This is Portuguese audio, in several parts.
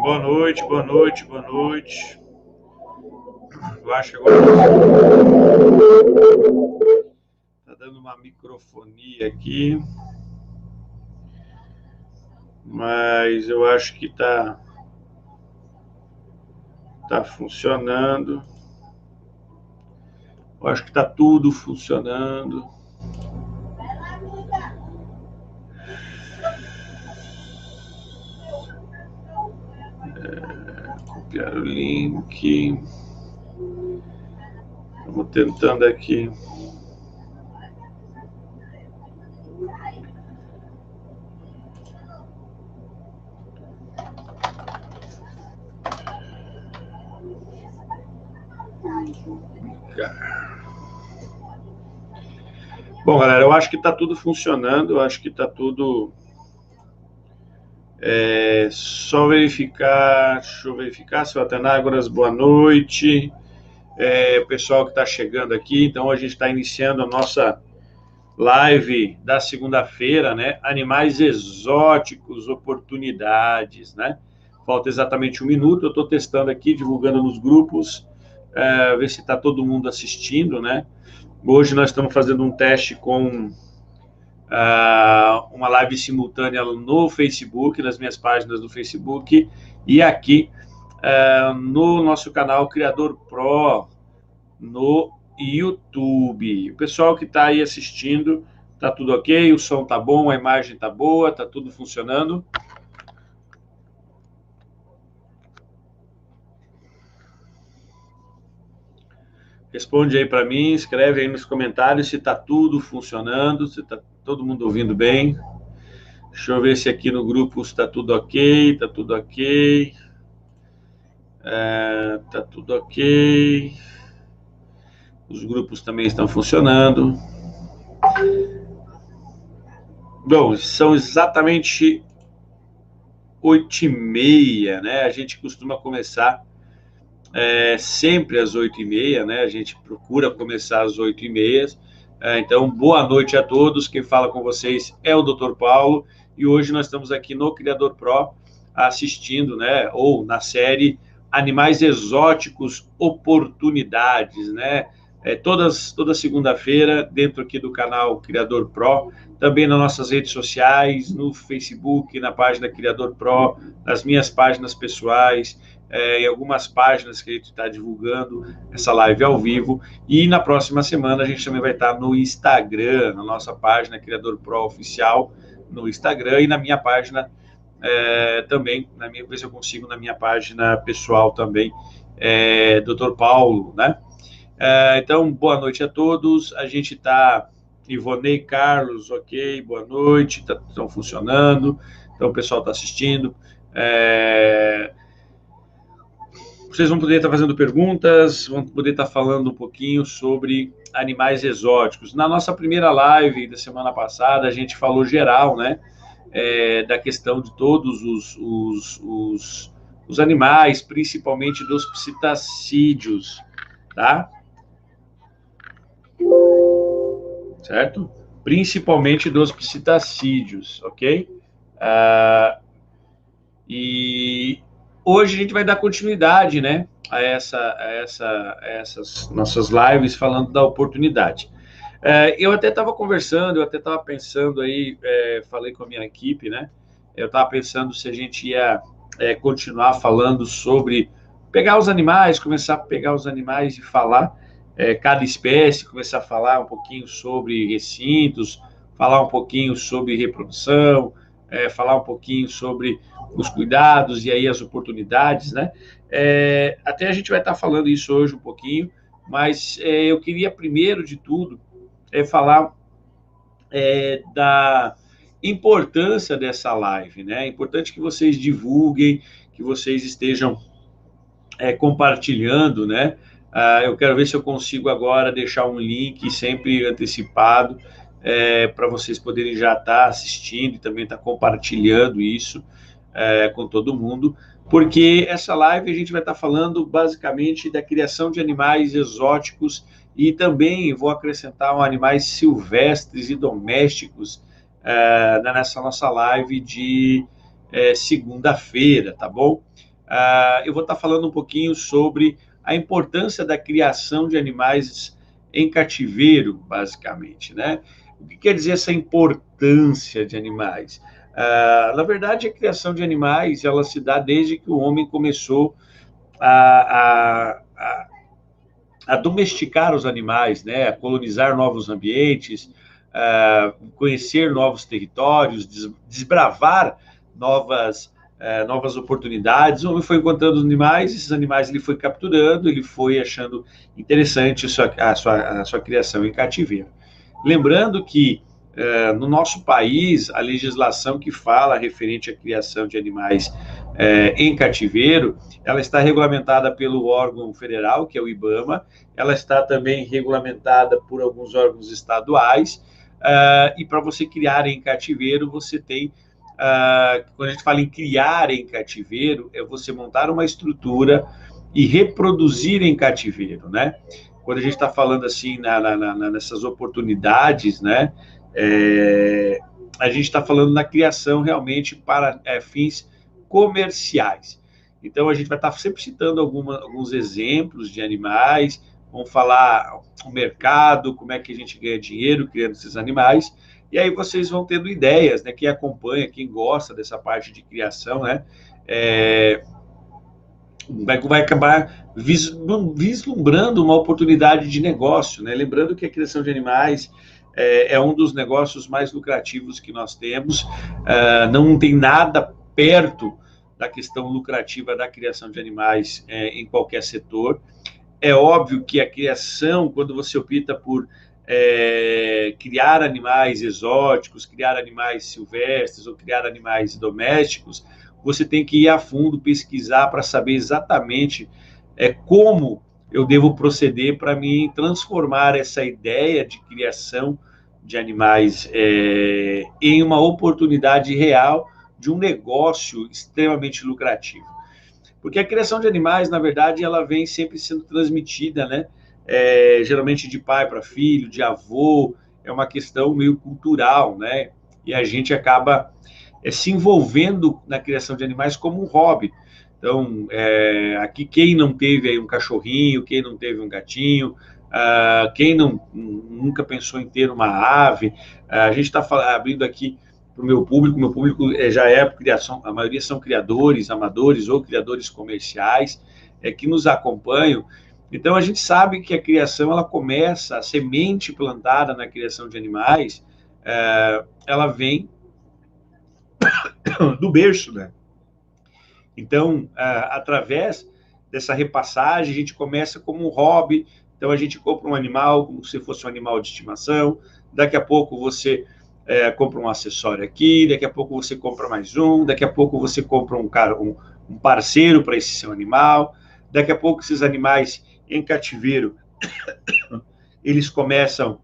Boa noite, boa noite, boa noite. Eu acho que agora tá dando uma microfonia aqui, mas eu acho que tá funcionando. Eu acho que tá tudo funcionando. Copiar o link. Estamos tentando aqui. Bom, galera, eu acho que está tudo funcionando, eu acho que está tudo... só verificar, deixa eu verificar, seu Atenágoras, boa noite. O pessoal que está chegando aqui, então a gente está iniciando a nossa live da segunda-feira, né? Animais exóticos, oportunidades, né? Falta exatamente 1 minuto, eu estou testando aqui, divulgando nos grupos, ver se está todo mundo assistindo, né? Hoje nós estamos fazendo um teste com uma live simultânea no Facebook, nas minhas páginas do Facebook, e aqui no nosso canal Criador Pro, no YouTube. O pessoal que está aí assistindo, tá tudo ok? O som tá bom, a imagem tá boa, tá tudo funcionando? Responde aí para mim, escreve aí nos comentários se tá tudo funcionando, se tá todo mundo ouvindo bem. Deixa eu ver se aqui no grupo está tudo ok, tá tudo ok. Tá tudo ok. Os grupos também estão funcionando. Bom, são exatamente 8h30, né? A gente costuma começar sempre às 8h30, né? A gente procura começar às 8h30. Então, boa noite a todos. Quem fala com vocês é o Dr. Paulo. E hoje nós estamos aqui no Criador Pro assistindo, né? Ou na série Animais Exóticos, Oportunidades, né? Toda segunda-feira, dentro aqui do canal Criador Pro, também nas nossas redes sociais, no Facebook, na página Criador Pro, nas minhas páginas pessoais, em algumas páginas que a gente está divulgando essa live ao vivo. E na próxima semana a gente também vai estar no Instagram, na nossa página Criador Pro Oficial, no Instagram, e na minha página também, ver se eu consigo na minha página pessoal também, Dr. Paulo, né? Então, boa noite a todos. A gente está... Ivonei Carlos, ok, boa noite, estão funcionando, então o pessoal está assistindo. Vocês vão poder estar fazendo perguntas, vão poder estar falando um pouquinho sobre animais exóticos. Na nossa primeira live da semana passada, a gente falou geral, né, da questão de todos os animais, principalmente dos psitacídeos, tá? Certo? Principalmente dos psitacídeos, ok? E hoje a gente vai dar continuidade, né, a essas nossas lives falando da oportunidade. Eu até estava conversando, eu até estava pensando aí, falei com a minha equipe, né? Eu estava pensando se a gente ia continuar falando sobre pegar os animais, começar a pegar os animais e falar cada espécie, começar a falar um pouquinho sobre recintos, falar um pouquinho sobre reprodução, falar um pouquinho sobre os cuidados e aí as oportunidades, né? Até a gente vai estar falando isso hoje um pouquinho, mas eu queria, primeiro de tudo, falar da importância dessa live, né? É importante que vocês divulguem, que vocês estejam compartilhando, né? Eu quero ver se eu consigo agora deixar um link sempre antecipado para vocês poderem já estar assistindo e também estar compartilhando isso com todo mundo, porque essa live a gente vai estar falando basicamente da criação de animais exóticos e também vou acrescentar animais silvestres e domésticos nessa nossa live de segunda-feira, tá bom? Eu vou estar falando um pouquinho sobre a importância da criação de animais em cativeiro, basicamente, né? O que quer dizer essa importância de animais? Na verdade, a criação de animais, ela se dá desde que o homem começou a domesticar os animais, né? A colonizar novos ambientes, conhecer novos territórios, desbravar novas oportunidades. O homem foi encontrando os animais, esses animais ele foi capturando, ele foi achando interessante a sua criação em cativeiro. Lembrando que no nosso país, a legislação que fala referente à criação de animais em cativeiro, ela está regulamentada pelo órgão federal, que é o IBAMA, ela está também regulamentada por alguns órgãos estaduais, e para você criar em cativeiro, você tem, quando a gente fala em criar em cativeiro, é você montar uma estrutura e reproduzir em cativeiro, né? Quando a gente está falando assim nessas oportunidades, né? A gente está falando na criação realmente para fins comerciais. Então, a gente vai estar sempre citando alguns exemplos de animais, vamos falar o mercado, como é que a gente ganha dinheiro criando esses animais, e aí vocês vão tendo ideias, né? Quem acompanha, quem gosta dessa parte de criação, né? Vai acabar vislumbrando uma oportunidade de negócio, né? Lembrando que a criação de animais é um dos negócios mais lucrativos que nós temos, não tem nada perto da questão lucrativa da criação de animais em qualquer setor. É óbvio que a criação, quando você opta por criar animais exóticos, criar animais silvestres ou criar animais domésticos, você tem que ir a fundo, pesquisar para saber exatamente como eu devo proceder para me transformar essa ideia de criação de animais em uma oportunidade real de um negócio extremamente lucrativo. Porque a criação de animais, na verdade, ela vem sempre sendo transmitida, né? Geralmente de pai para filho, de avô, é uma questão meio cultural, né? E a gente acaba se envolvendo na criação de animais como um hobby. Então, aqui quem não teve aí um cachorrinho, quem não teve um gatinho, quem nunca pensou em ter uma ave, a gente está abrindo aqui para o meu público já é criação, a maioria são criadores amadores ou criadores comerciais que nos acompanham. Então, a gente sabe que a criação, ela começa, a semente plantada na criação de animais, ela vem do berço, né? Então, através dessa repassagem, a gente começa como um hobby. Então, a gente compra um animal como se fosse um animal de estimação. Daqui a pouco você compra um acessório aqui, daqui a pouco você compra mais um, daqui a pouco você compra um parceiro para esse seu animal. Daqui a pouco esses animais em cativeiro, eles começam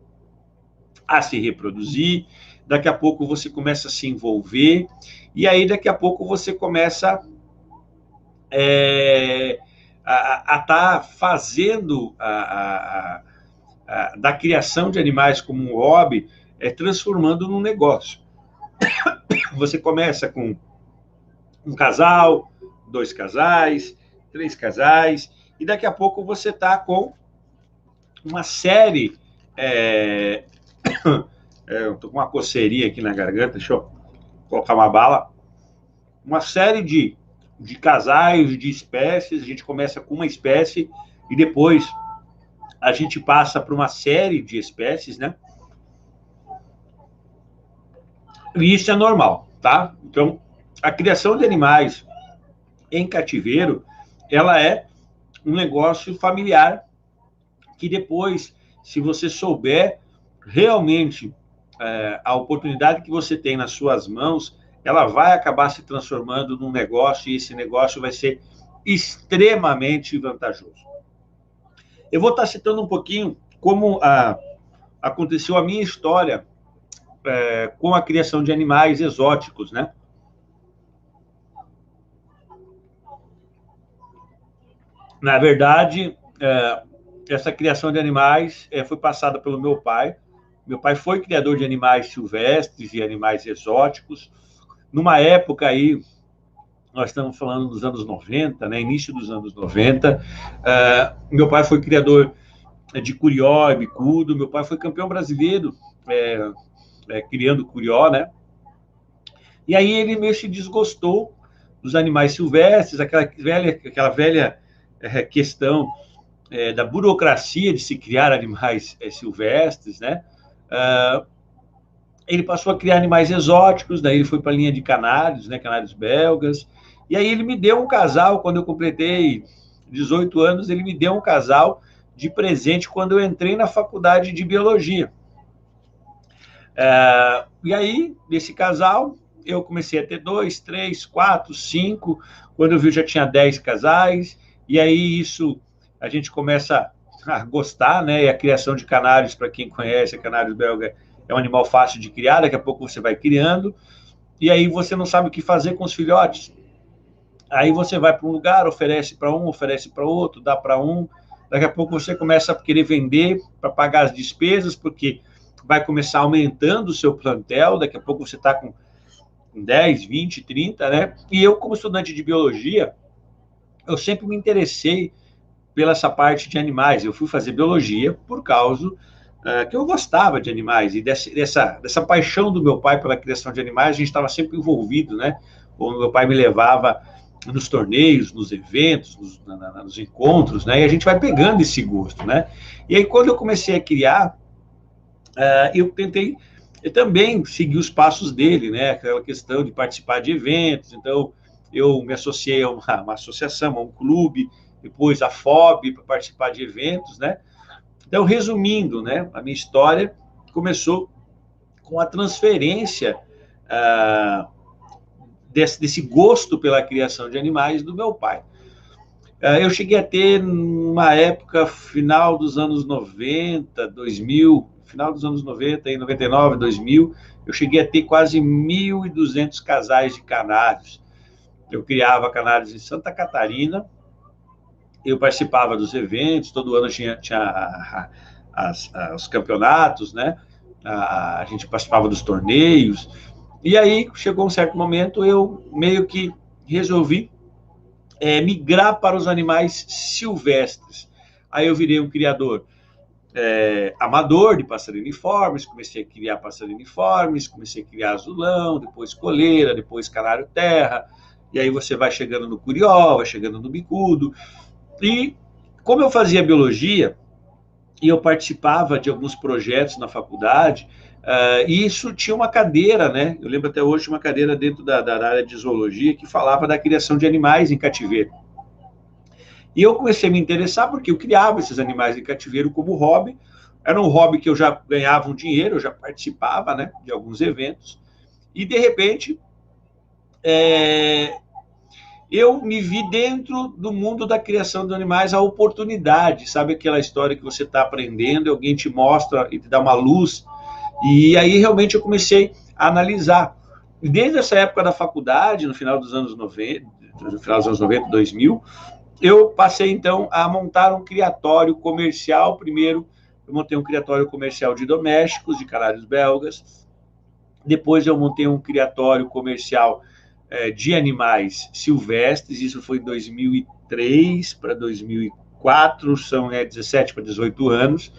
a se reproduzir. Daqui a pouco você começa a se envolver. E aí, daqui a pouco você começa a estar fazendo da criação de animais como um hobby, transformando num negócio. Você começa com um casal, 2 casais, 3 casais, e daqui a pouco você está com uma série... eu estou com uma coceirinha aqui na garganta, deixa eu colocar uma bala. Uma série de casais, de espécies. A gente começa com uma espécie e depois a gente passa para uma série de espécies, né? E isso é normal, tá? Então, a criação de animais em cativeiro, ela é um negócio familiar que depois, se você souber realmente a oportunidade que você tem nas suas mãos, ela vai acabar se transformando num negócio, e esse negócio vai ser extremamente vantajoso. Eu vou estar citando um pouquinho como aconteceu a minha história com a criação de animais exóticos, né? Na verdade, essa criação de animais foi passada pelo meu pai. Meu pai foi criador de animais silvestres e animais exóticos. Numa época aí, nós estamos falando dos anos 90, né, início dos anos 90, meu pai foi criador de curió e bicudo. Meu pai foi campeão brasileiro criando curió, né? E aí ele meio se desgostou dos animais silvestres, aquela velha questão da burocracia de se criar animais silvestres, né? Ele passou a criar animais exóticos, daí ele foi para a linha de canários, né, canários belgas, e aí ele me deu um casal, quando eu completei 18 anos, ele me deu um casal de presente quando eu entrei na faculdade de biologia. E aí, desse casal, eu comecei a ter 2, 3, 4, 5. Quando eu vi, já tinha 10 casais. E aí, isso, a gente começa a gostar, né? E a criação de canários, para quem conhece, canários belga é um animal fácil de criar. Daqui a pouco você vai criando. E aí, você não sabe o que fazer com os filhotes. Aí você vai para um lugar, oferece para um, oferece para outro, dá para um. Daqui a pouco você começa a querer vender para pagar as despesas, porque vai começar aumentando o seu plantel. Daqui a pouco você está com 10, 20, 30, né? E eu, como estudante de biologia, eu sempre me interessei pela essa parte de animais. Eu fui fazer biologia por causa que eu gostava de animais e dessa paixão do meu pai pela criação de animais. A gente estava sempre envolvido, né? O meu pai me levava nos torneios, nos eventos, nos encontros, né? E a gente vai pegando esse gosto, né? E aí, quando eu comecei a criar, eu tentei também seguir os passos dele, né? Aquela questão de participar de eventos. Então, eu me associei a uma associação, a um clube, depois a FOB, para participar de eventos, né? Então, resumindo, né? A minha história começou com a transferência desse gosto pela criação de animais do meu pai. Eu cheguei a ter, numa época, final dos anos 90, 2000, final dos anos 90, 99, 2000, eu cheguei a ter quase 1.200 casais de canários. Eu criava canários em Santa Catarina, eu participava dos eventos, todo ano tinha os campeonatos, né? A gente participava dos torneios, e aí chegou um certo momento, eu meio que resolvi migrar para os animais silvestres. Aí eu virei um criador amador de passarinhos, comecei a criar passarinhos, comecei a criar azulão, depois coleira, depois canário terra, e aí você vai chegando no curió, vai chegando no bicudo. E como eu fazia biologia, e eu participava de alguns projetos na faculdade, e isso tinha uma cadeira, né? Eu lembro até hoje uma cadeira dentro da área de zoologia que falava da criação de animais em cativeiro. E eu comecei a me interessar porque eu criava esses animais em cativeiro como hobby. Era um hobby que eu já ganhava um dinheiro, eu já participava, né, de alguns eventos. E, de repente, eu me vi dentro do mundo da criação de animais, a oportunidade, sabe aquela história que você está aprendendo, alguém te mostra e te dá uma luz. E aí, realmente, eu comecei a analisar. E desde essa época da faculdade, no final dos anos 90, 2000, eu passei, então, a montar um criatório comercial. Primeiro, eu montei um criatório comercial de domésticos, de canários belgas. Depois, eu montei um criatório comercial de animais silvestres. Isso foi em 2003 para 2004, são 17 para 18 anos.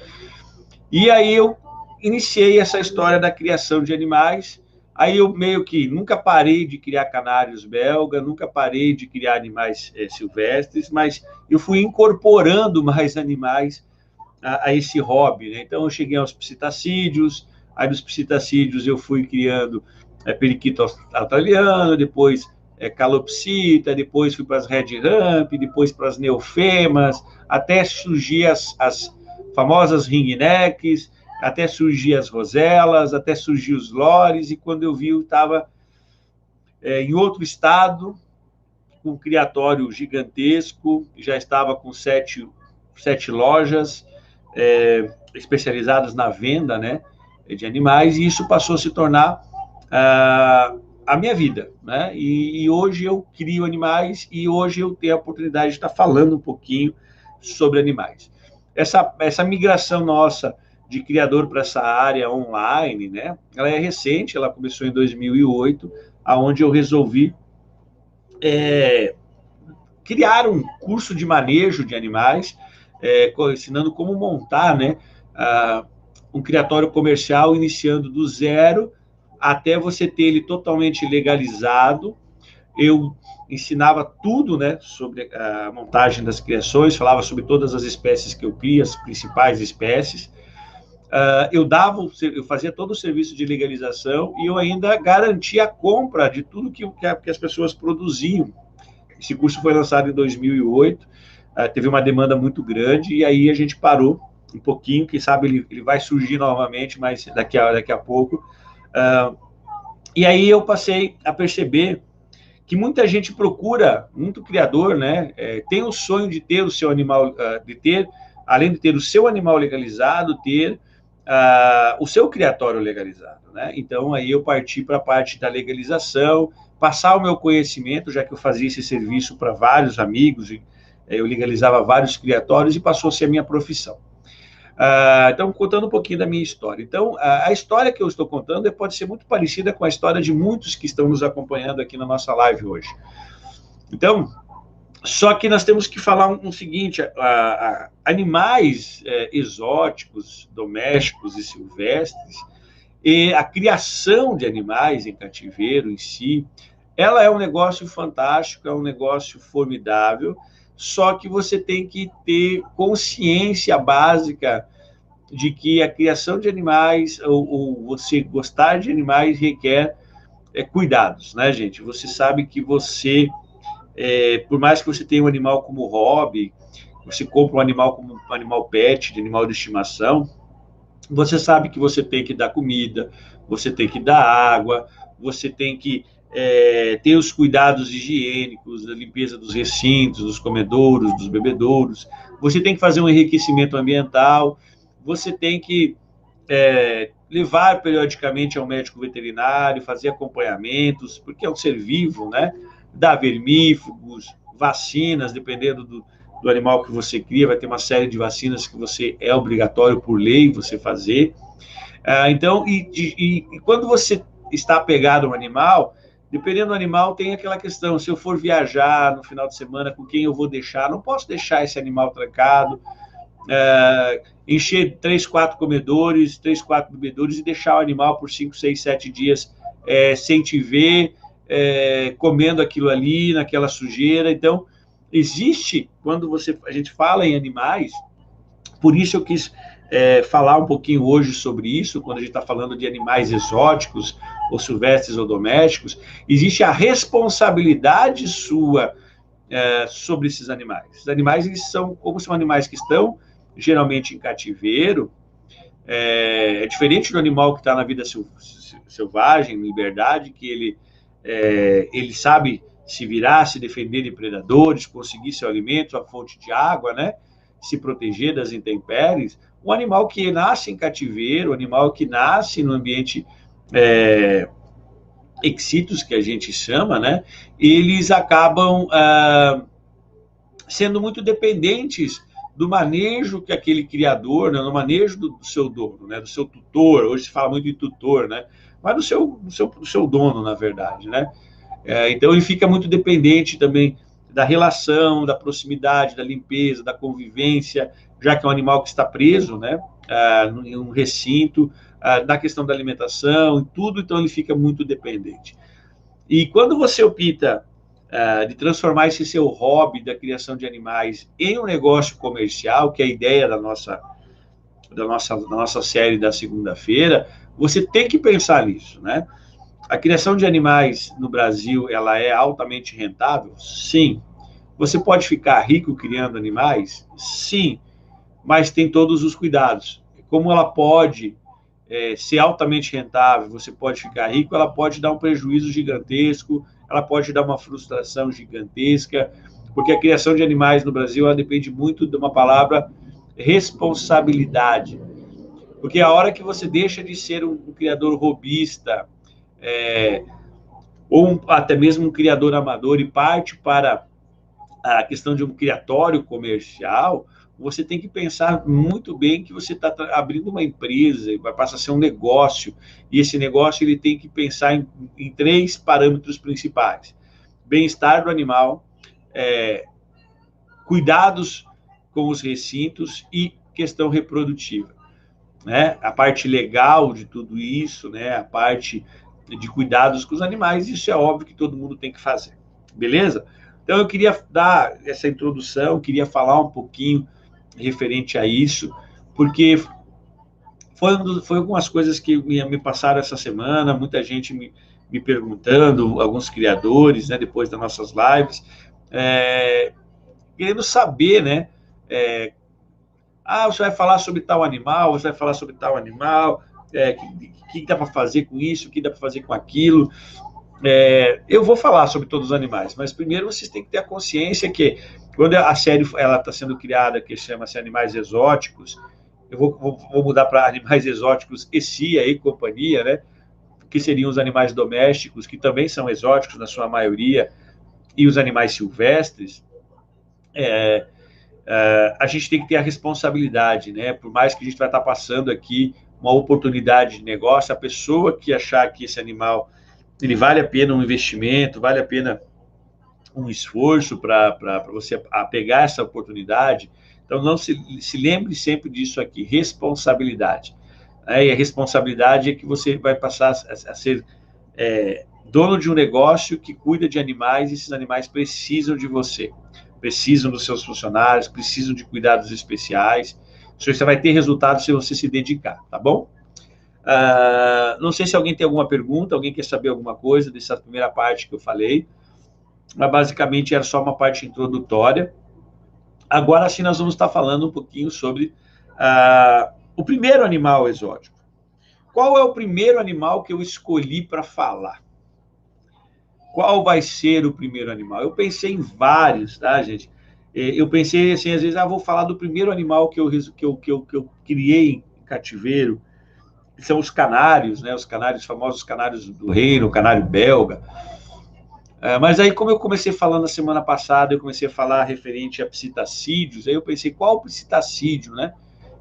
E aí, eu iniciei essa história da criação de animais. Aí eu meio que nunca parei de criar canários belga, nunca parei de criar animais silvestres, mas eu fui incorporando mais animais a esse hobby, né? Então eu cheguei aos psitacídeos, aí dos psitacídeos eu fui criando periquito australiano, depois calopsita, depois fui para as red rump, depois para as neofemas, até surgir as famosas ringnecks, até surgir as roselas, até surgir os lores, e quando eu vi, eu estava em outro estado, com um criatório gigantesco, já estava com sete lojas especializadas na venda, né, de animais, e isso passou a se tornar a minha vida, né? E hoje eu crio animais, e hoje eu tenho a oportunidade de estar falando um pouquinho sobre animais. Essa migração nossa de criador para essa área online, né? Ela é recente, ela começou em 2008, aonde eu resolvi criar um curso de manejo de animais, ensinando como montar, né, um criatório comercial, iniciando do zero até você ter ele totalmente legalizado. Eu ensinava tudo, né, sobre a montagem das criações, falava sobre todas as espécies que eu crio, as principais espécies. Eu fazia todo o serviço de legalização e eu ainda garantia a compra de tudo que as pessoas produziam. Esse curso foi lançado em 2008, teve uma demanda muito grande e aí a gente parou um pouquinho, quem sabe ele vai surgir novamente, mas daqui a pouco. E aí eu passei a perceber que muita gente procura, muito criador, né, tem o sonho de ter o seu animal, além de ter o seu animal legalizado, ter o seu criatório legalizado, né? Então aí eu parti para a parte da legalização, passar o meu conhecimento, já que eu fazia esse serviço para vários amigos, eu legalizava vários criatórios e passou a ser a minha profissão. Então, contando um pouquinho da minha história. Então, a história que eu estou contando pode ser muito parecida com a história de muitos que estão nos acompanhando aqui na nossa live hoje. Então, só que nós temos que falar um seguinte, animais exóticos, domésticos e silvestres, e a criação de animais em cativeiro em si, ela é um negócio fantástico, é um negócio formidável, só que você tem que ter consciência básica de que a criação de animais, ou você gostar de animais, requer cuidados, né, gente? Você sabe que você, por mais que você tenha um animal como hobby, você compra um animal como um animal pet, de animal de estimação, você sabe que você tem que dar comida, você tem que dar água, você tem que ter os cuidados higiênicos, a limpeza dos recintos, dos comedouros, dos bebedouros, você tem que fazer um enriquecimento ambiental, você tem que levar periodicamente ao médico veterinário, fazer acompanhamentos, porque é um ser vivo, né? Dar vermífugos, vacinas, dependendo do animal que você cria, vai ter uma série de vacinas que você é obrigatório por lei você fazer. Então, e quando você está apegado a um animal, dependendo do animal, tem aquela questão, se eu for viajar no final de semana, com quem eu vou deixar? Não posso deixar esse animal trancado, encher 3, 4 comedores, 3, 4 bebedouros e deixar o animal por 5, 6, 7 dias sem te ver, comendo aquilo ali, naquela sujeira. Então, existe, quando a gente fala em animais, por isso eu quis falar um pouquinho hoje sobre isso, quando a gente está falando de animais exóticos, ou silvestres ou domésticos, existe a responsabilidade sua sobre esses animais. Os animais, como são animais que estão geralmente em cativeiro, diferente do animal que está na vida selvagem, em liberdade, que ele sabe se virar, se defender de predadores, conseguir seu alimento, a fonte de água, né? Se proteger das intempéries. Um animal que nasce em cativeiro, um animal que nasce no ambiente exitus, que a gente chama, né? Eles acabam sendo muito dependentes do manejo que aquele criador, né, no manejo do seu dono, né, do seu tutor. Hoje se fala muito de tutor, né, mas do seu dono, na verdade, né? Então ele fica muito dependente também da relação, da proximidade, da limpeza, da convivência, já que é um animal que está preso, né, em um recinto, da questão da alimentação, tudo, então ele fica muito dependente. E quando você opta de transformar esse seu hobby da criação de animais em um negócio comercial, que é a ideia da nossa série da segunda-feira, você tem que pensar nisso, né? A criação de animais no Brasil, ela é altamente rentável? Sim. Você pode ficar rico criando animais? Sim. Mas tem todos os cuidados. Como ela pode ser altamente rentável, você pode ficar rico, ela pode dar um prejuízo gigantesco, ela pode dar uma frustração gigantesca, porque a criação de animais no Brasil, ela depende muito de uma palavra, responsabilidade. Porque a hora que você deixa de ser um criador robista, ou até mesmo um criador amador e parte para a questão de um criatório comercial, você tem que pensar muito bem que você está abrindo uma empresa, vai passar a ser um negócio, e esse negócio ele tem que pensar em 3 parâmetros principais: bem-estar do animal, cuidados com os recintos e questão reprodutiva, né? A parte legal de tudo isso, né? A parte de cuidados com os animais, isso é óbvio que todo mundo tem que fazer, beleza? Então eu queria dar essa introdução, queria falar um pouquinho referente a isso, porque foi algumas coisas que me passaram essa semana, muita gente me perguntando, alguns criadores, né, depois das nossas lives, querendo saber, né, Ah, você vai falar sobre tal animal, você vai falar sobre tal animal, que dá para fazer com isso, o que dá para fazer com aquilo. Eu vou falar sobre todos os animais, mas primeiro vocês têm que ter a consciência que quando a série está sendo criada, que chama-se Animais Exóticos, eu vou mudar para Animais Exóticos e CIA e companhia, né? Que seriam os animais domésticos, que também são exóticos na sua maioria, e os animais silvestres. A gente tem que ter a responsabilidade, né? Por mais que a gente vai estar passando aqui uma oportunidade de negócio, a pessoa que achar que esse animal ele vale a pena um investimento, vale a pena um esforço para você pegar essa oportunidade. Então, não se lembre sempre disso aqui, responsabilidade. E a responsabilidade é que você vai passar a ser dono de um negócio que cuida de animais, e esses animais precisam de você, precisam dos seus funcionários, precisam de cuidados especiais. Você vai ter resultado se você se dedicar, tá bom? Não sei se alguém tem alguma pergunta, alguém quer saber alguma coisa dessa primeira parte que eu falei, mas basicamente era só uma parte introdutória. Agora sim nós vamos estar falando um pouquinho sobre o primeiro animal exótico. Qual é o primeiro animal que eu escolhi para falar? Qual vai ser o primeiro animal? Eu pensei em vários, tá, gente? Eu pensei assim, às vezes, vou falar do primeiro animal que eu criei em cativeiro, que são os canários, né? Os canários, famosos canários do reino, o canário belga. Mas aí, como eu comecei falando na semana passada, eu comecei a falar referente a psitacídeos, aí eu pensei, qual psitacídeo, né?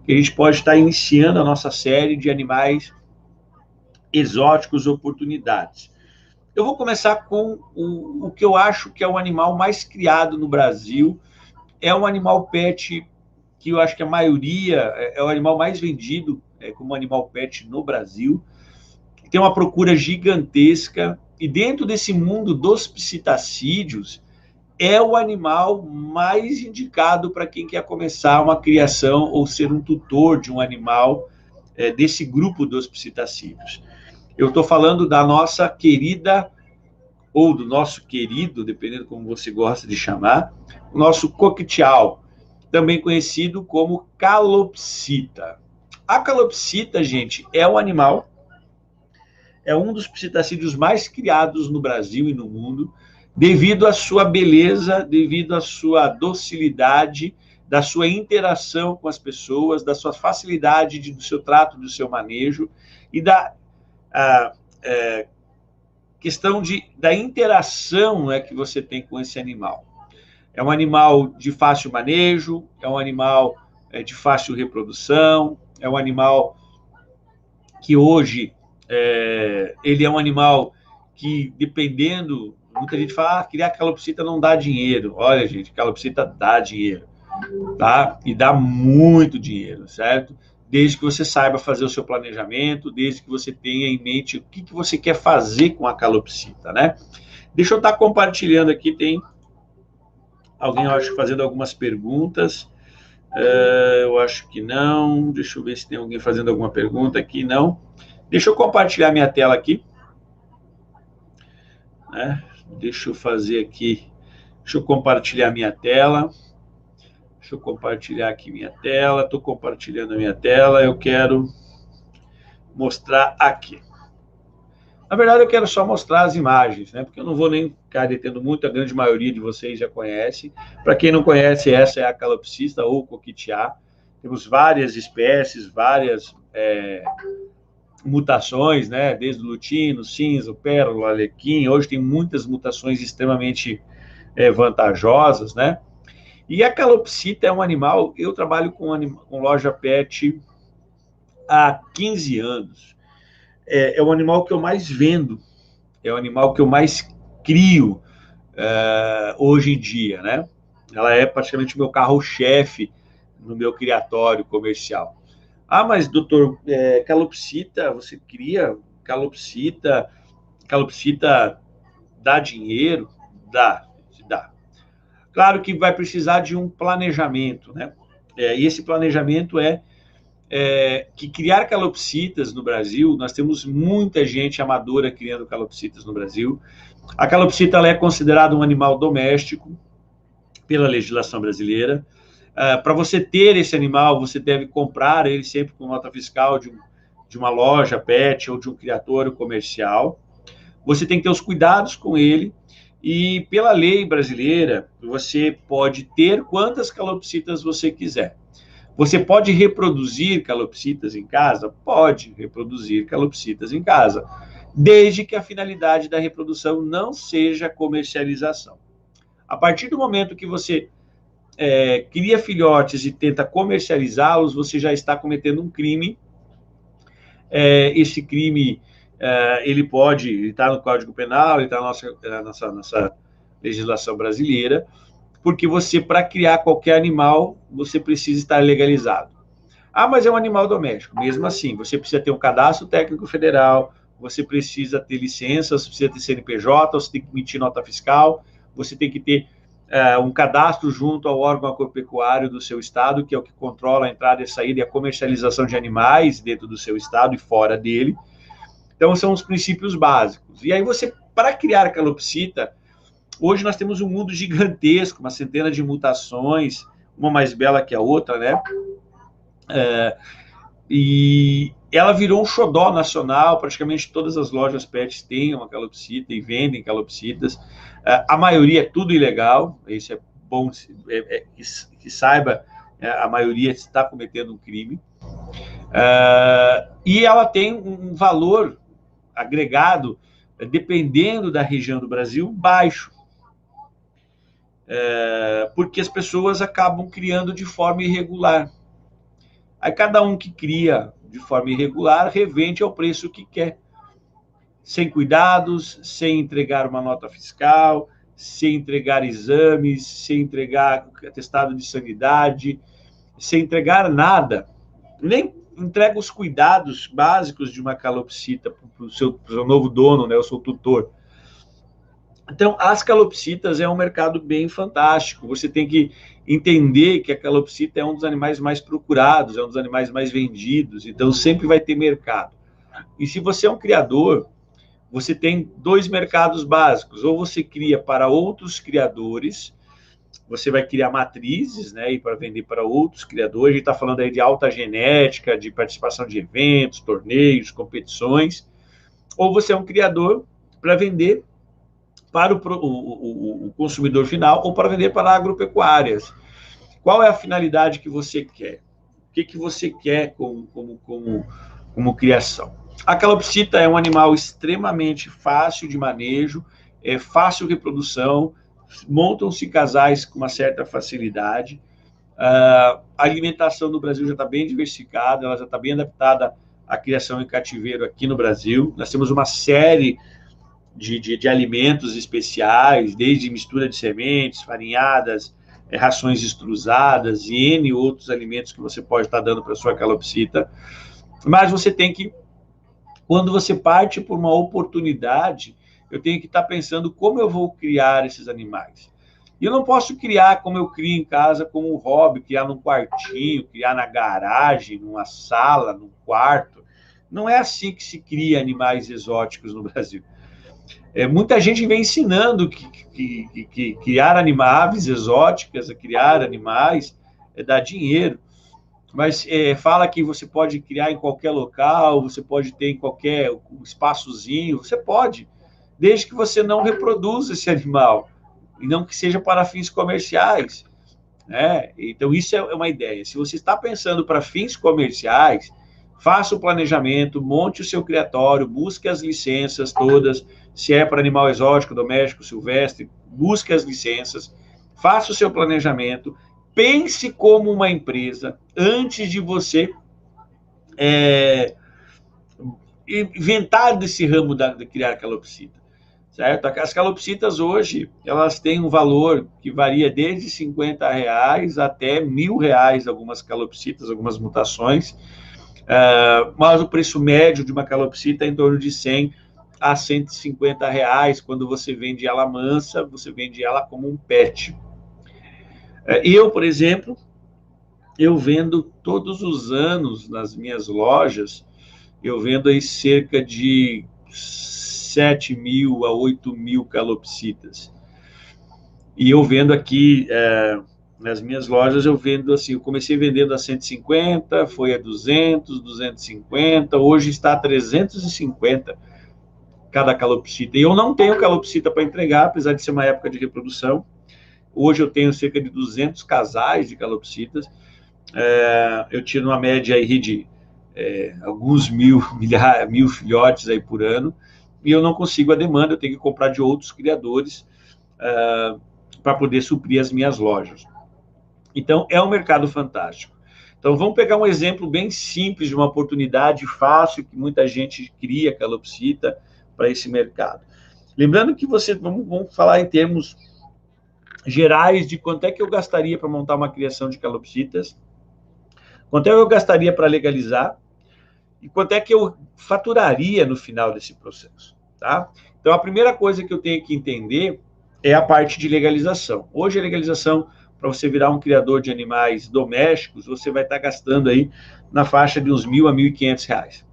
Que a gente pode estar iniciando a nossa série de animais exóticos, oportunidades. Eu vou começar com o que eu acho que é o animal mais criado no Brasil. É um animal pet que eu acho que a maioria é o animal mais vendido como animal pet no Brasil. Tem uma procura gigantesca. E dentro desse mundo dos psitacídeos, é o animal mais indicado para quem quer começar uma criação ou ser um tutor de um animal desse grupo dos psitacídeos. Eu estou falando da nossa querida, ou do nosso querido, dependendo como você gosta de chamar, o nosso coquitial, também conhecido como calopsita. A calopsita, gente, é um animal, é um dos psitacídeos mais criados no Brasil e no mundo, devido à sua beleza, devido à sua docilidade, da sua interação com as pessoas, da sua facilidade do seu trato, do seu manejo, e da questão da interação que você tem com esse animal. É um animal de fácil manejo, é um animal de fácil reprodução, é um animal que hoje ele é um animal que, dependendo, muita gente fala, criar calopsita não dá dinheiro. Olha, gente, calopsita dá dinheiro, tá? E dá muito dinheiro, certo? Desde que você saiba fazer o seu planejamento, desde que você tenha em mente o que você quer fazer com a calopsita, né? Deixa eu estar compartilhando aqui, tem alguém, eu acho, fazendo algumas perguntas. Eu acho que não. Deixa eu ver se tem alguém fazendo alguma pergunta aqui. Não. Deixa eu compartilhar minha tela aqui. Deixa eu fazer aqui. Deixa eu compartilhar minha tela. Deixa eu compartilhar aqui minha tela. Estou compartilhando a minha tela. Eu quero mostrar aqui. Na verdade, eu quero só mostrar as imagens, né? Porque eu não vou nem ficar detendo muito, a grande maioria de vocês já conhece. Para quem não conhece, essa é a calopsita ou coquitiá. Temos várias espécies, várias mutações, né? Desde o lutino, cinza, pérola, alequim. Hoje tem muitas mutações extremamente vantajosas, né? E a calopsita é um animal, eu trabalho com loja pet há 15 anos. É o animal que eu mais vendo, é o animal que eu mais crio hoje em dia, né? Ela é praticamente o meu carro-chefe no meu criatório comercial. Mas doutor, calopsita, você cria calopsita dá dinheiro? Dá. Claro que vai precisar de um planejamento, né? E esse planejamento que criar calopsitas no Brasil, nós temos muita gente amadora criando calopsitas no Brasil. A calopsita ela é considerada um animal doméstico pela legislação brasileira. Para você ter esse animal, você deve comprar ele sempre com nota fiscal de uma loja pet ou de um criatório comercial. Você tem que ter os cuidados com ele, e pela lei brasileira, você pode ter quantas calopsitas você quiser. Você pode reproduzir calopsitas em casa? Pode reproduzir calopsitas em casa, desde que a finalidade da reprodução não seja comercialização. A partir do momento que você cria filhotes e tenta comercializá-los, você já está cometendo um crime. Esse crime, ele está no Código Penal, ele está na nossa legislação brasileira, porque você, para criar qualquer animal, você precisa estar legalizado. Ah, mas é um animal doméstico. Mesmo assim, você precisa ter um cadastro técnico federal, você precisa ter licenças, você precisa ter CNPJ, você tem que emitir nota fiscal, você tem que ter um cadastro junto ao órgão agropecuário do seu estado, que é o que controla a entrada e a saída e a comercialização de animais dentro do seu estado e fora dele. Então, são os princípios básicos. E aí você, para criar calopsita, hoje nós temos um mundo gigantesco, uma centena de mutações, uma mais bela que a outra, né? E ela virou um xodó nacional, praticamente todas as lojas pets têm uma calopsita e vendem calopsitas. A maioria é tudo ilegal, isso é bom que saiba, a maioria está cometendo um crime. E ela tem um valor agregado, dependendo da região do Brasil, baixo. Porque as pessoas acabam criando de forma irregular. Aí cada um que cria de forma irregular revende ao preço que quer, sem cuidados, sem entregar uma nota fiscal, sem entregar exames, sem entregar atestado de sanidade, sem entregar nada. Nem entrega os cuidados básicos de uma calopsita para o seu novo dono, né, o seu tutor. Então, as calopsitas é um mercado bem fantástico. Você tem que entender que a calopsita é um dos animais mais procurados, é um dos animais mais vendidos, então sempre vai ter mercado. E se você é um criador, você tem dois mercados básicos. Ou você cria para outros criadores, você vai criar matrizes, né, e para vender para outros criadores. A gente está falando aí de alta genética, de participação de eventos, torneios, competições. Ou você é um criador para vender para o consumidor final ou para vender para agropecuárias. Qual é a finalidade que você quer? O que você quer como criação? A calopsita é um animal extremamente fácil de manejo, é fácil reprodução, montam-se casais com uma certa facilidade. A alimentação no Brasil já está bem diversificada, ela já está bem adaptada à criação em cativeiro aqui no Brasil. Nós temos uma série de alimentos especiais, desde mistura de sementes, farinhadas, rações extrusadas e N outros alimentos que você pode estar dando para a sua calopsita. Mas você tem que, quando você parte por uma oportunidade, eu tenho que estar pensando como eu vou criar esses animais. E eu não posso criar como eu crio em casa, como um hobby, criar num quartinho, criar na garagem, numa sala, num quarto. Não é assim que se cria animais exóticos no Brasil. Muita gente vem ensinando que criar aves exóticas, criar animais, dá dinheiro. Mas fala que você pode criar em qualquer local, você pode ter em qualquer espaçozinho, você pode, desde que você não reproduza esse animal, e não que seja para fins comerciais. Né? Então, isso é uma ideia. Se você está pensando para fins comerciais, faça o planejamento, monte o seu criatório, busque as licenças todas, se é para animal exótico, doméstico, silvestre, busque as licenças, faça o seu planejamento, pense como uma empresa antes de você inventar desse ramo de criar calopsita. Certo? As calopsitas hoje, elas têm um valor que varia desde R$50 até R$1.000, algumas calopsitas, algumas mutações, mas o preço médio de uma calopsita é em torno de R$100 a R$150, quando você vende ela mansa, você vende ela como um pet. Eu, por exemplo, eu vendo todos os anos nas minhas lojas, eu vendo aí cerca de 7.000 a 8.000 calopsitas. E eu vendo aqui Nas minhas lojas eu vendo assim, eu comecei vendendo a 150, foi a 200, 250, hoje está a 350 cada calopsita. E eu não tenho calopsita para entregar, apesar de ser uma época de reprodução. Hoje eu tenho cerca de 200 casais de calopsitas. Eu tiro uma média aí de alguns mil filhotes aí por ano, e eu não consigo a demanda, eu tenho que comprar de outros criadores para poder suprir as minhas lojas. Então, é um mercado fantástico. Então, vamos pegar um exemplo bem simples de uma oportunidade fácil que muita gente cria calopsita para esse mercado. Lembrando que vamos falar em termos gerais de quanto é que eu gastaria para montar uma criação de calopsitas, quanto é que eu gastaria para legalizar e quanto é que eu faturaria no final desse processo, tá? Então, a primeira coisa que eu tenho que entender é a parte de legalização. Hoje, a legalização, para você virar um criador de animais domésticos, você vai estar gastando aí na faixa de uns R$ 1.000 a R$ 1.500.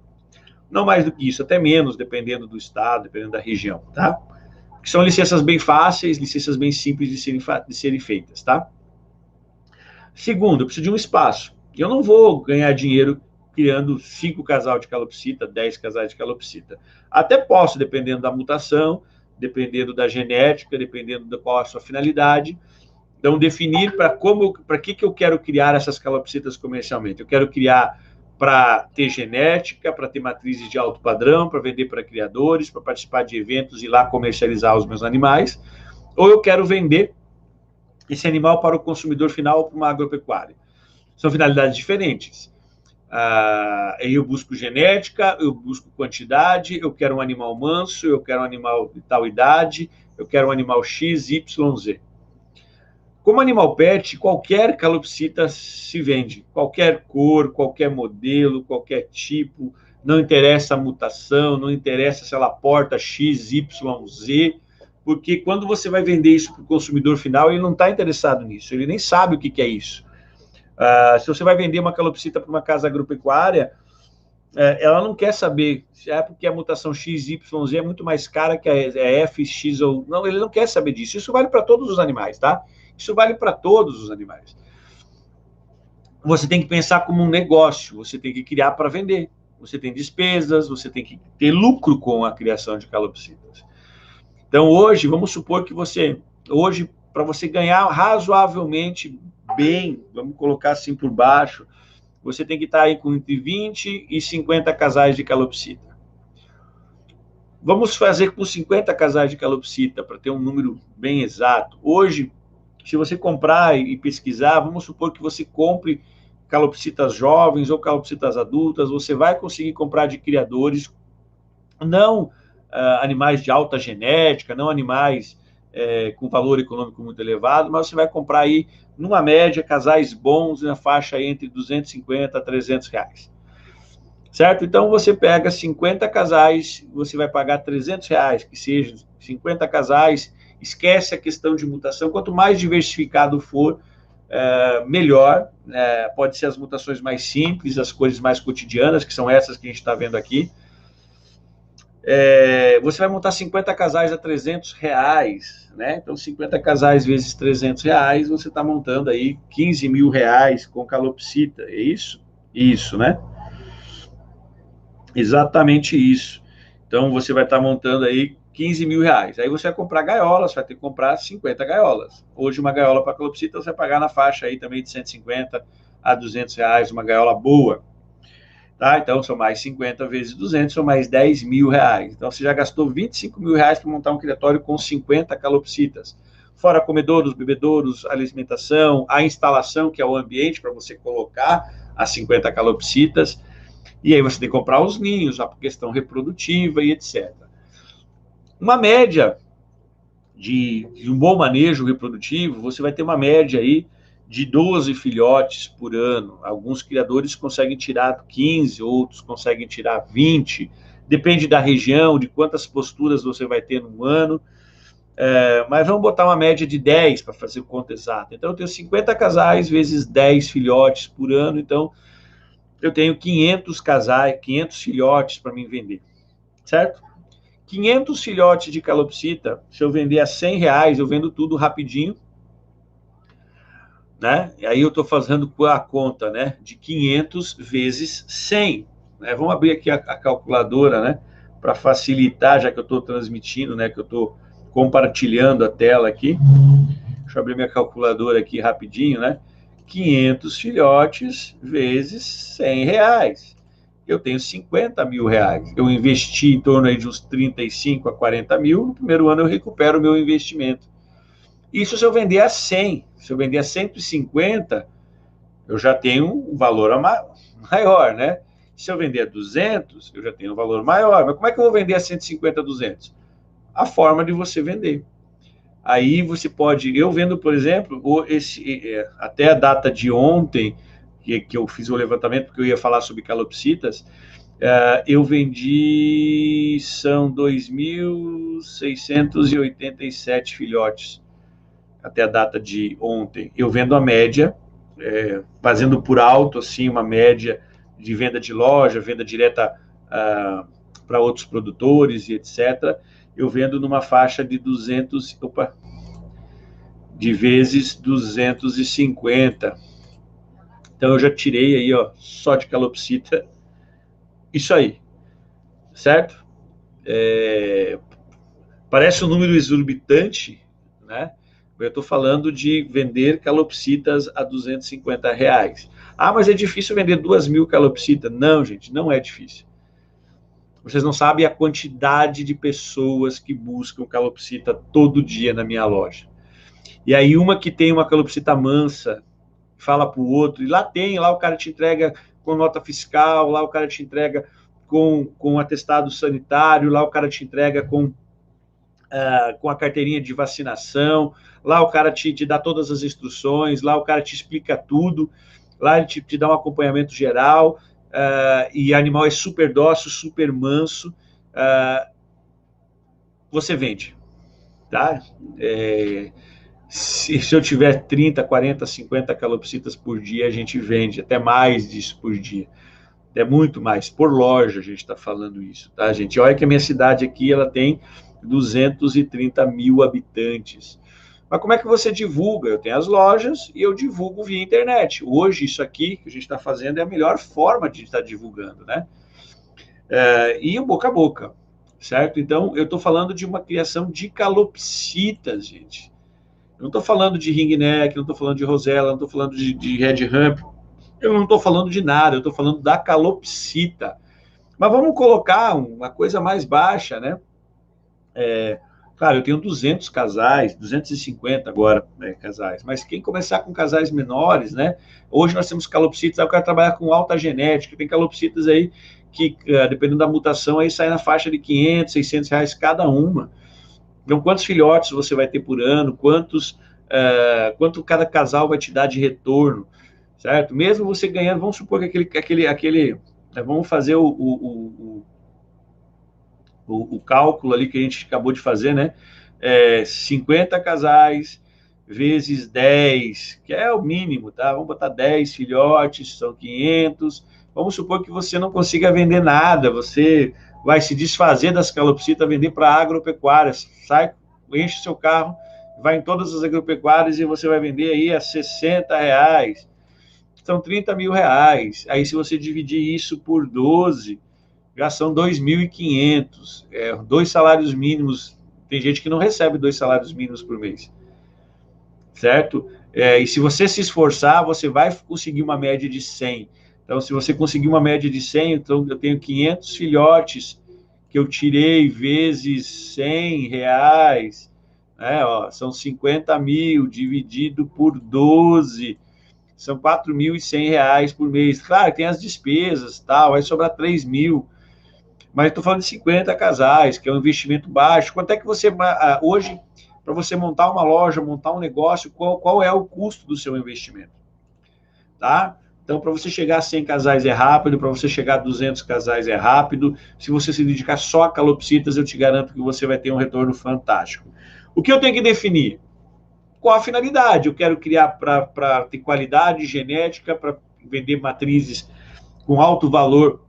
Não mais do que isso, até menos, dependendo do estado, dependendo da região, tá? Que são licenças bem fáceis, licenças bem simples de serem feitas, tá? Segundo, eu preciso de um espaço. Eu não vou ganhar dinheiro criando 5 casais de calopsita, 10 casais de calopsita. Até posso, dependendo da mutação, dependendo da genética, dependendo de qual a sua finalidade. Então, definir para que eu quero criar essas calopsitas comercialmente. Eu quero criar para ter genética, para ter matrizes de alto padrão, para vender para criadores, para participar de eventos e lá comercializar os meus animais. Ou eu quero vender esse animal para o consumidor final, para uma agropecuária. São finalidades diferentes. Eu busco genética, eu busco quantidade, eu quero um animal manso, eu quero um animal de tal idade, eu quero um animal X, Y, Z. Como animal pet, qualquer calopsita se vende. Qualquer cor, qualquer modelo, qualquer tipo, não interessa a mutação, não interessa se ela porta X, Y, Z, porque quando você vai vender isso para o consumidor final, ele não está interessado nisso, ele nem sabe o que é isso. Se você vai vender uma calopsita para uma casa agropecuária, ela não quer saber se é porque a mutação X, Y, Z é muito mais cara que a F, X ou... Não, ele não quer saber disso. Isso vale para todos os animais, tá? Isso vale para todos os animais. Você tem que pensar como um negócio, você tem que criar para vender. Você tem despesas, você tem que ter lucro com a criação de calopsitas. Então, hoje, vamos supor que hoje, para você ganhar razoavelmente bem, vamos colocar assim por baixo, você tem que estar aí com entre 20 e 50 casais de calopsita. Vamos fazer com 50 casais de calopsita, para ter um número bem exato. Hoje, se você comprar e pesquisar, vamos supor que você compre calopsitas jovens ou calopsitas adultas, você vai conseguir comprar de criadores, não animais de alta genética, não animais com valor econômico muito elevado, mas você vai comprar aí, numa média, casais bons na faixa entre 250 a 300 reais. Certo? Então, você pega 50 casais, você vai pagar 300 reais, que sejam 50 casais, esquece a questão de mutação, quanto mais diversificado for, melhor. Pode ser as mutações mais simples, as coisas mais cotidianas, que são essas que a gente está vendo aqui. Você vai montar 50 casais a 300 reais, né? Então, 50 casais vezes 300 reais, você está montando aí 15 mil reais com calopsita, é isso? Isso, né? Exatamente isso. Então, você vai estar montando aí 15 mil reais. Aí você vai comprar gaiolas, vai ter que comprar 50 gaiolas. Hoje, uma gaiola para calopsita, você vai pagar na faixa aí também de 150 a 200 reais, uma gaiola boa. Tá? Então, são mais 50 vezes 200, são mais 10 mil reais. Então, você já gastou 25 mil reais para montar um criatório com 50 calopsitas. Fora comedouros, bebedouros, alimentação, a instalação, que é o ambiente para você colocar as 50 calopsitas. E aí você tem que comprar os ninhos, a questão reprodutiva e etc. Uma média de um bom manejo reprodutivo, você vai ter uma média aí de 12 filhotes por ano. Alguns criadores conseguem tirar 15, outros conseguem tirar 20. Depende da região, de quantas posturas você vai ter no ano. Mas vamos botar uma média de 10 para fazer conta exata. Então, eu tenho 50 casais vezes 10 filhotes por ano. Então, eu tenho 500 casais, 500 filhotes para mim vender, certo? 500 filhotes de calopsita, se eu vender a 100 reais, eu vendo tudo rapidinho. né? E aí eu estou fazendo a conta, né, de 500 vezes 100. Né? Vamos abrir aqui a calculadora, né, para facilitar, já que eu estou transmitindo, né, que eu estou compartilhando a tela aqui. Deixa eu abrir minha calculadora aqui rapidinho, né? 500 filhotes vezes 100 reais. Eu tenho 50 mil reais. Eu investi em torno aí de uns 35 a 40 mil. No primeiro ano eu recupero o meu investimento. Isso se eu vender a 100. Se eu vender a 150, eu já tenho um valor maior, né? Se eu vender a 200, eu já tenho um valor maior. Mas como é que eu vou vender a 150, a 200? A forma de você vender. Aí você pode, eu vendo, por exemplo, até a data de ontem, que eu fiz o levantamento, porque eu ia falar sobre calopsitas, eu vendi, são 2.687 filhotes, até a data de ontem. Eu vendo a média, fazendo por alto, assim, uma média de venda de loja, venda direta para outros produtores e etc., eu vendo numa faixa de 200, de vezes 250. Então eu já tirei aí, ó, só de calopsita, isso aí, certo? Parece um número exorbitante, né? Eu estou falando de vender calopsitas a R$ 250. Ah, mas é difícil vender 2.000 calopsitas. Não, gente, não é difícil. Vocês não sabem a quantidade de pessoas que buscam calopsita todo dia na minha loja. E aí uma que tem uma calopsita mansa, fala para o outro, e lá o cara te entrega com nota fiscal, lá o cara te entrega com atestado sanitário, lá o cara te entrega com a carteirinha de vacinação, lá o cara te dá todas as instruções, lá o cara te explica tudo, lá ele te dá um acompanhamento geral, e o animal é super dócil, super manso, você vende, tá? Se eu tiver 30, 40, 50 calopsitas por dia, a gente vende até mais disso por dia. É muito mais. Por loja a gente está falando isso, tá, gente? Olha que a minha cidade aqui, ela tem 230 mil habitantes. Mas como é que você divulga? Eu tenho as lojas e eu divulgo via internet. Hoje, isso aqui que a gente está fazendo é a melhor forma de estar divulgando, né? E o boca a boca, certo? Então, eu estou falando de uma criação de calopsitas, gente. Eu não estou falando de ringneck, não estou falando de rosella, não estou falando de red rump, eu não estou falando de nada, eu estou falando da calopsita. Mas vamos colocar uma coisa mais baixa, né? Claro, eu tenho 200 casais, 250 agora, né, casais, mas quem começar com casais menores, né? Hoje nós temos calopsitas, aí eu quero trabalhar com alta genética, tem calopsitas aí que, dependendo da mutação, aí sai na faixa de 500, 600 reais cada uma. Então, quantos filhotes você vai ter por ano? Quanto cada casal vai te dar de retorno, certo? Mesmo você ganhando, vamos supor que vamos fazer o cálculo ali que a gente acabou de fazer, né? 50 casais vezes 10, que é o mínimo, tá? Vamos botar 10 filhotes, são 500. Vamos supor que você não consiga vender nada, você vai se desfazer das calopsitas, vender para agropecuárias, sai, enche seu carro, vai em todas as agropecuárias e você vai vender aí a R$ 60. São 30 mil reais. Aí se você dividir isso por 12, já são 2.500, 2 salários mínimos. Tem gente que não recebe 2 salários mínimos por mês, certo? E se você se esforçar, você vai conseguir uma média de 100. Então, se você conseguir uma média de 100, então eu tenho 500 filhotes que eu tirei vezes 100 reais, né? Ó, são 50 mil dividido por 12, são 4.100 reais por mês. Claro, tem as despesas, tal, vai sobrar 3 mil. Mas estou falando de 50 casais, que é um investimento baixo. Quanto é que você, hoje, para você montar uma loja, montar um negócio, qual é o custo do seu investimento? Tá? Então, para você chegar a 100 casais é rápido, para você chegar a 200 casais é rápido. Se você se dedicar só a calopsitas, eu te garanto que você vai ter um retorno fantástico. O que eu tenho que definir? Qual a finalidade? Eu quero criar para ter qualidade genética, para vender matrizes com alto valor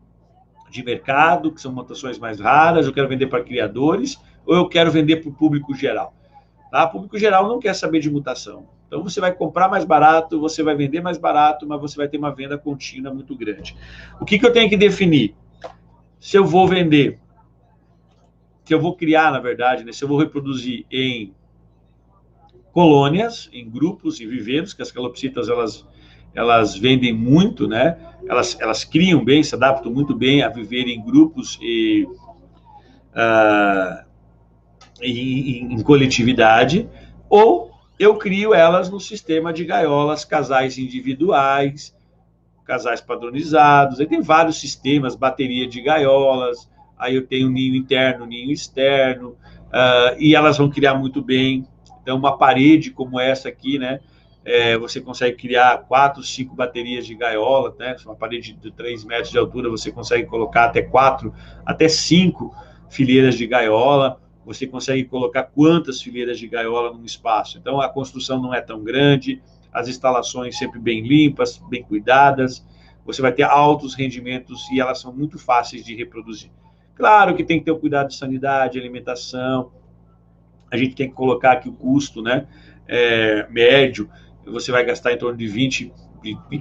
de mercado, que são mutações mais raras, eu quero vender para criadores, ou eu quero vender para o público geral. Tá? O público geral não quer saber de mutação. Então, você vai comprar mais barato, você vai vender mais barato, mas você vai ter uma venda contínua muito grande. O que eu tenho que definir? Se eu vou vender, se eu vou criar, na verdade, né, se eu vou reproduzir em colônias, em grupos, em viveros, que as calopsitas, elas vendem muito, né? Elas criam bem, se adaptam muito bem a viver em grupos e em coletividade, ou eu crio elas no sistema de gaiolas, casais individuais, casais padronizados, aí tem vários sistemas, bateria de gaiolas, aí eu tenho ninho interno, ninho externo, e elas vão criar muito bem. Então, uma parede como essa aqui, né, você consegue criar 4, 5 baterias de gaiola, né, uma parede de 3 metros de altura, você consegue colocar até 4, até 5 fileiras de gaiola, você consegue colocar quantas fileiras de gaiola num espaço. Então, a construção não é tão grande, as instalações sempre bem limpas, bem cuidadas, você vai ter altos rendimentos e elas são muito fáceis de reproduzir. Claro que tem que ter o cuidado de sanidade, alimentação, a gente tem que colocar aqui o custo, né, médio, você vai gastar em torno de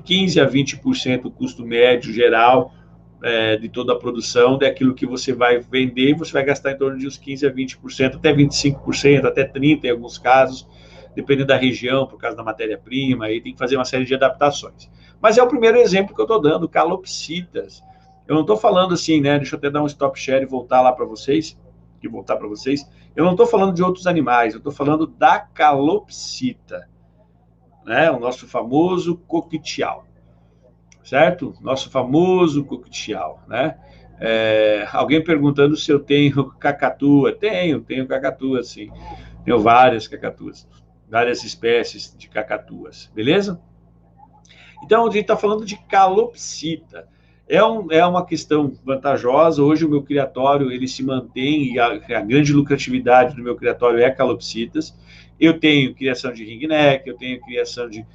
15 a 20% o custo médio geral de toda a produção, daquilo que você vai vender, você vai gastar em torno de uns 15 a 20%, até 25%, até 30% em alguns casos, dependendo da região, por causa da matéria-prima, aí tem que fazer uma série de adaptações. Mas é o primeiro exemplo que eu estou dando, calopsitas. Eu não estou falando assim, né? Deixa eu até dar um stop share e voltar lá para vocês, Eu não estou falando de outros animais, eu estou falando da calopsita, né? O nosso famoso coquitial, certo? Nosso famoso coquitial, né? Alguém perguntando se eu tenho cacatua. Tenho cacatua, sim. Tenho várias cacatuas, várias espécies de cacatuas, beleza? Então, a gente está falando de calopsita. É uma questão vantajosa. Hoje, o meu criatório, ele se mantém, e a grande lucratividade do meu criatório é calopsitas. Eu tenho criação de ringneck, eu tenho criação de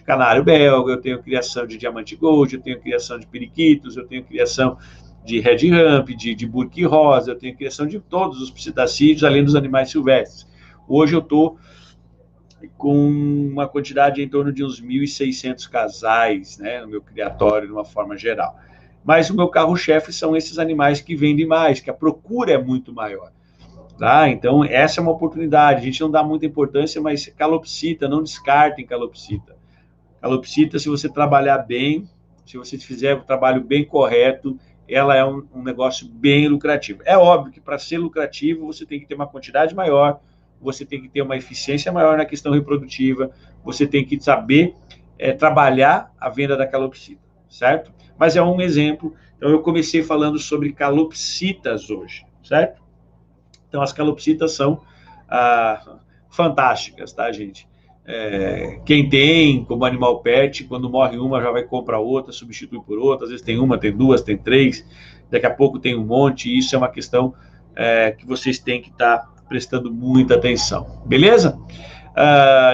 canário belga, eu tenho criação de diamante gold, eu tenho criação de periquitos, eu tenho criação de red rump, de burque rosa, eu tenho criação de todos os psitacídeos, além dos animais silvestres. Hoje eu estou com uma quantidade em torno de uns 1.600 casais, né, no meu criatório, de uma forma geral. Mas o meu carro-chefe são esses animais que vendem mais, que a procura é muito maior. Tá? Então, essa é uma oportunidade. A gente não dá muita importância, mas calopsita, não descartem calopsita. Calopsita, se você trabalhar bem, se você fizer o trabalho bem correto, ela é um negócio bem lucrativo. É óbvio que para ser lucrativo, você tem que ter uma quantidade maior, você tem que ter uma eficiência maior na questão reprodutiva, você tem que saber trabalhar a venda da calopsita, certo? Mas é um exemplo. Então, eu comecei falando sobre calopsitas hoje, certo? Então, as calopsitas são fantásticas, tá, gente? Quem tem como animal pet, quando morre uma, já vai comprar outra, substitui por outra. Às vezes tem uma, tem duas, tem três, daqui a pouco tem um monte. E isso é uma questão que vocês têm que estar prestando muita atenção, beleza?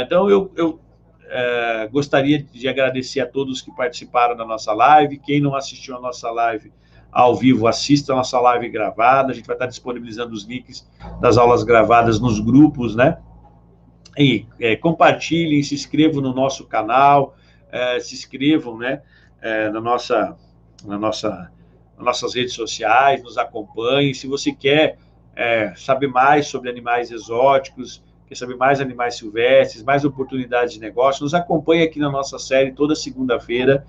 Então, eu gostaria de agradecer a todos que participaram da nossa live. Quem não assistiu a nossa live ao vivo, assista a nossa live gravada. A gente vai estar disponibilizando os links das aulas gravadas nos grupos, né? E compartilhem, se inscrevam no nosso canal, se inscrevam, né, nas nossas redes sociais, nos acompanhem. Se você quer saber mais sobre animais exóticos, quer saber mais animais silvestres, mais oportunidades de negócio, nos acompanhe aqui na nossa série toda segunda-feira,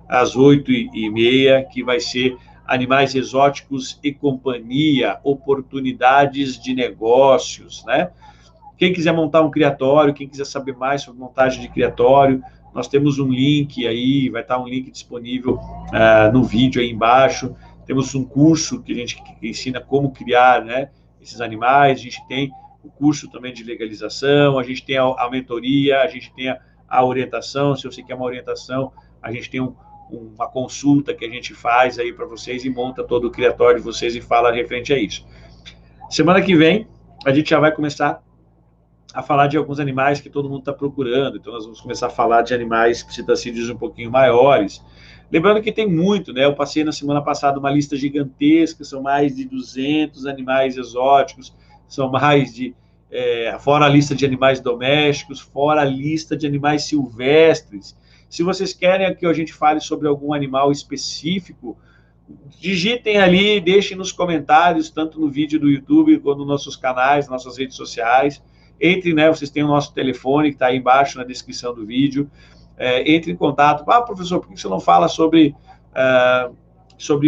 às 8h30, que vai ser Animais Exóticos e Companhia, oportunidades de negócios, né? Quem quiser montar um criatório, quem quiser saber mais sobre montagem de criatório, nós temos um link aí, vai estar um link disponível no vídeo aí embaixo. Temos um curso que a gente ensina como criar, né, esses animais. A gente tem o curso também de legalização, a gente tem a mentoria, a gente tem a orientação. Se você quer uma orientação, a gente tem uma consulta que a gente faz aí para vocês e monta todo o criatório de vocês e fala referente a isso. Semana que vem, a gente já vai começar a falar de alguns animais que todo mundo está procurando. Então, nós vamos começar a falar de animais psitacídeos um pouquinho maiores. Lembrando que tem muito, né? Eu passei na semana passada uma lista gigantesca, são mais de 200 animais exóticos, são mais de fora a lista de animais domésticos, fora a lista de animais silvestres. Se vocês querem que a gente fale sobre algum animal específico, digitem ali, deixem nos comentários, tanto no vídeo do YouTube, quanto nos nossos canais, nossas redes sociais. Entre, né, vocês têm o nosso telefone, que está aí embaixo na descrição do vídeo. Entre em contato. Ah, professor, por que você não fala sobre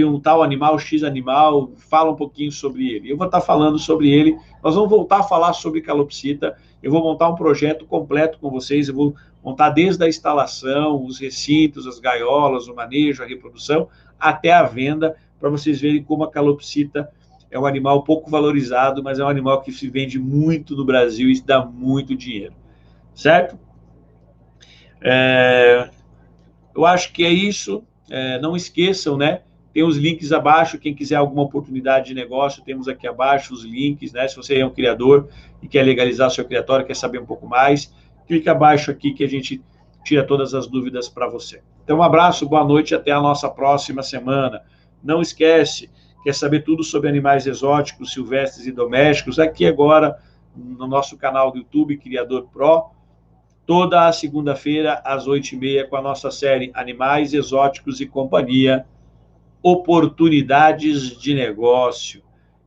um tal animal, X animal? Fala um pouquinho sobre ele. Eu vou estar falando sobre ele. Nós vamos voltar a falar sobre calopsita. Eu vou montar um projeto completo com vocês. Eu vou montar desde a instalação, os recintos, as gaiolas, o manejo, a reprodução, até a venda, para vocês verem como a calopsita é um animal pouco valorizado, mas é um animal que se vende muito no Brasil e dá muito dinheiro. Certo? Eu acho que é isso. Não esqueçam, né? Tem os links abaixo. Quem quiser alguma oportunidade de negócio, temos aqui abaixo os links, né? Se você é um criador e quer legalizar seu criatório, quer saber um pouco mais, clique abaixo aqui que a gente tira todas as dúvidas para você. Então, um abraço, boa noite, até a nossa próxima semana. Não esquece, quer saber tudo sobre animais exóticos, silvestres e domésticos, aqui agora no nosso canal do YouTube, Criador Pro, toda a segunda-feira, às 8h30, com a nossa série Animais Exóticos e Companhia, Oportunidades de Negócio.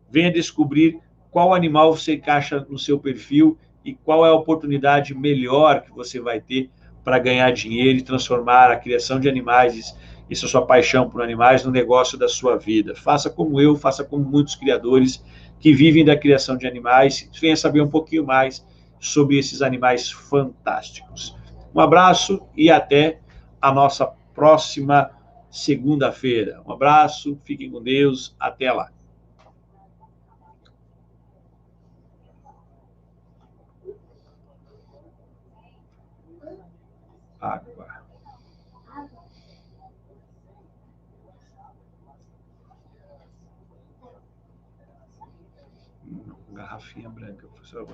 Venha descobrir qual animal você encaixa no seu perfil e qual é a oportunidade melhor que você vai ter para ganhar dinheiro e transformar a criação de animais, isso é sua paixão por animais, no negócio da sua vida. Faça como eu, faça como muitos criadores que vivem da criação de animais. Venha saber um pouquinho mais sobre esses animais fantásticos. Um abraço e até a nossa próxima segunda-feira. Um abraço, fiquem com Deus, até lá. Água. Garrafinha branca, professor.